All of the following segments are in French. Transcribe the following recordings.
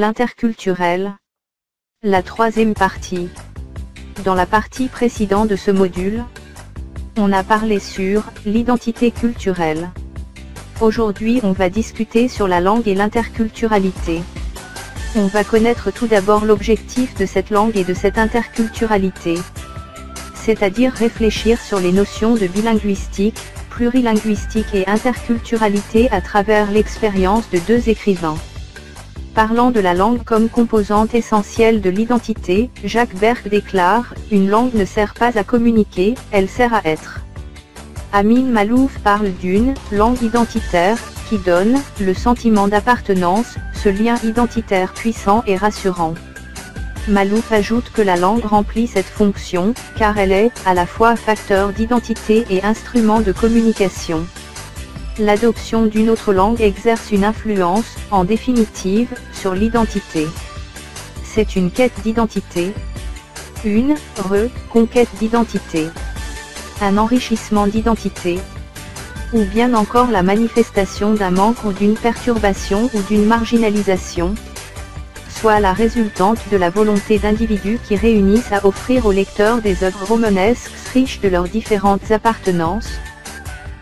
L'interculturel. La troisième partie. Dans la partie précédente de ce module, on a parlé sur l'identité culturelle. Aujourd'hui on va discuter sur la langue et l'interculturalité. On va connaître tout d'abord l'objectif de cette langue et de cette interculturalité. C'est-à-dire réfléchir sur les notions de bilinguistique, plurilinguistique et interculturalité à travers l'expérience de deux écrivains. Parlant de la langue comme composante essentielle de l'identité, Jacques Berck déclare « Une langue ne sert pas à communiquer, elle sert à être ». Amin Maalouf parle d'une « langue identitaire » qui donne « le sentiment d'appartenance, ce lien identitaire puissant et rassurant ». Maalouf ajoute que la langue remplit cette fonction, car elle est, à la fois facteur d'identité et instrument de communication. L'adoption d'une autre langue exerce une influence, en définitive, sur l'identité. C'est une quête d'identité. Une reconquête d'identité. Un enrichissement d'identité. Ou bien encore la manifestation d'un manque ou d'une perturbation ou d'une marginalisation, soit la résultante de la volonté d'individus qui réunissent à offrir aux lecteurs des œuvres romanesques riches de leurs différentes appartenances.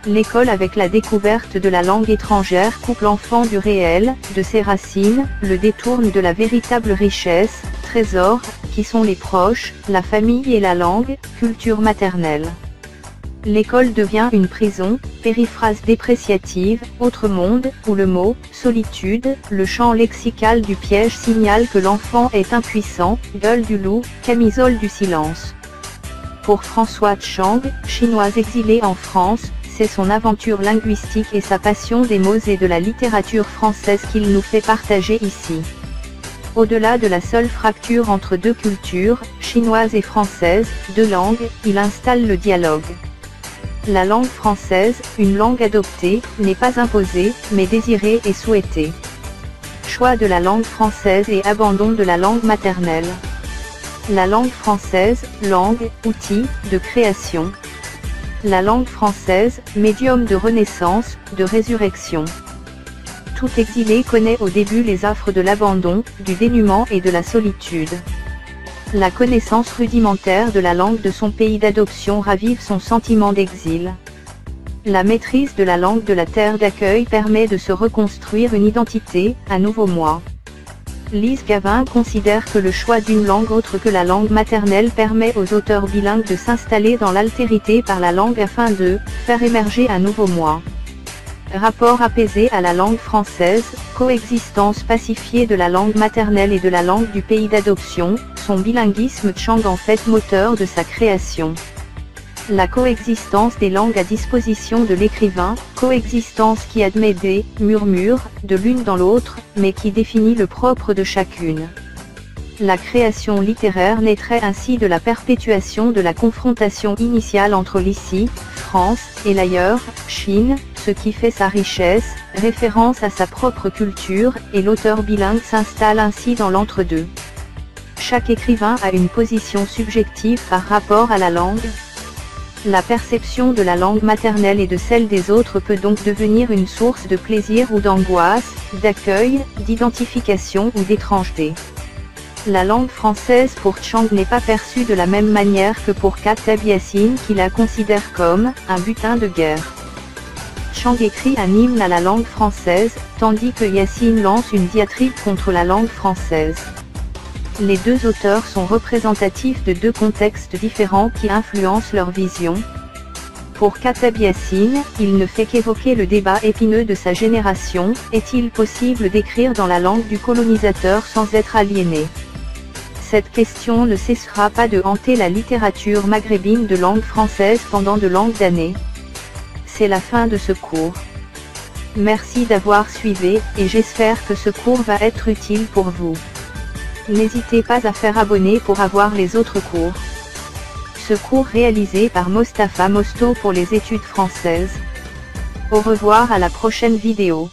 L'école avec la découverte de la langue étrangère coupe l'enfant du réel, de ses racines, le détourne de la véritable richesse, trésor, qui sont les proches, la famille et la langue, culture maternelle. L'école devient une prison, périphrase dépréciative, autre monde, où le mot « solitude », le champ lexical du piège signale que l'enfant est impuissant, gueule du loup, camisole du silence. Pour François Chang, chinois exilé en France, c'est son aventure linguistique et sa passion des mots et de la littérature française qu'il nous fait partager ici. Au-delà de la seule fracture entre deux cultures, chinoise et française, deux langues, il installe le dialogue. La langue française, une langue adoptée, n'est pas imposée, mais désirée et souhaitée. Choix de la langue française et abandon de la langue maternelle. La langue française, langue, outil, de création. La langue française, médium de renaissance, de résurrection. Tout exilé connaît au début les affres de l'abandon, du dénuement et de la solitude. La connaissance rudimentaire de la langue de son pays d'adoption ravive son sentiment d'exil. La maîtrise de la langue de la terre d'accueil permet de se reconstruire une identité, un nouveau moi. Lise Gavin considère que le choix d'une langue autre que la langue maternelle permet aux auteurs bilingues de s'installer dans l'altérité par la langue afin de faire émerger un nouveau moi. Rapport apaisé à la langue française, coexistence pacifiée de la langue maternelle et de la langue du pays d'adoption, son bilinguisme Chang en fait moteur de sa création. La coexistence des langues à disposition de l'écrivain, coexistence qui admet des murmures de l'une dans l'autre, mais qui définit le propre de chacune. La création littéraire naîtrait ainsi de la perpétuation de la confrontation initiale entre l'ici, France, et l'ailleurs, Chine, ce qui fait sa richesse, référence à sa propre culture, et l'auteur bilingue s'installe ainsi dans l'entre-deux. Chaque écrivain a une position subjective par rapport à la langue. La perception de la langue maternelle et de celle des autres peut donc devenir une source de plaisir ou d'angoisse, d'accueil, d'identification ou d'étrangeté. La langue française pour Chang n'est pas perçue de la même manière que pour Kateb Yassine qui la considère comme un butin de guerre. Chang écrit un hymne à la langue française, tandis que Yassine lance une diatribe contre la langue française. Les deux auteurs sont représentatifs de deux contextes différents qui influencent leur vision. Pour Kateb Yassine, il ne fait qu'évoquer le débat épineux de sa génération, est-il possible d'écrire dans la langue du colonisateur sans être aliéné? Cette question ne cessera pas de hanter la littérature maghrébine de langue française pendant de longues années. C'est la fin de ce cours. Merci d'avoir suivi, et j'espère que ce cours va être utile pour vous. N'hésitez pas à faire abonner pour avoir les autres cours. Ce cours réalisé par Mostafa Mosto pour les études françaises. Au revoir à la prochaine vidéo.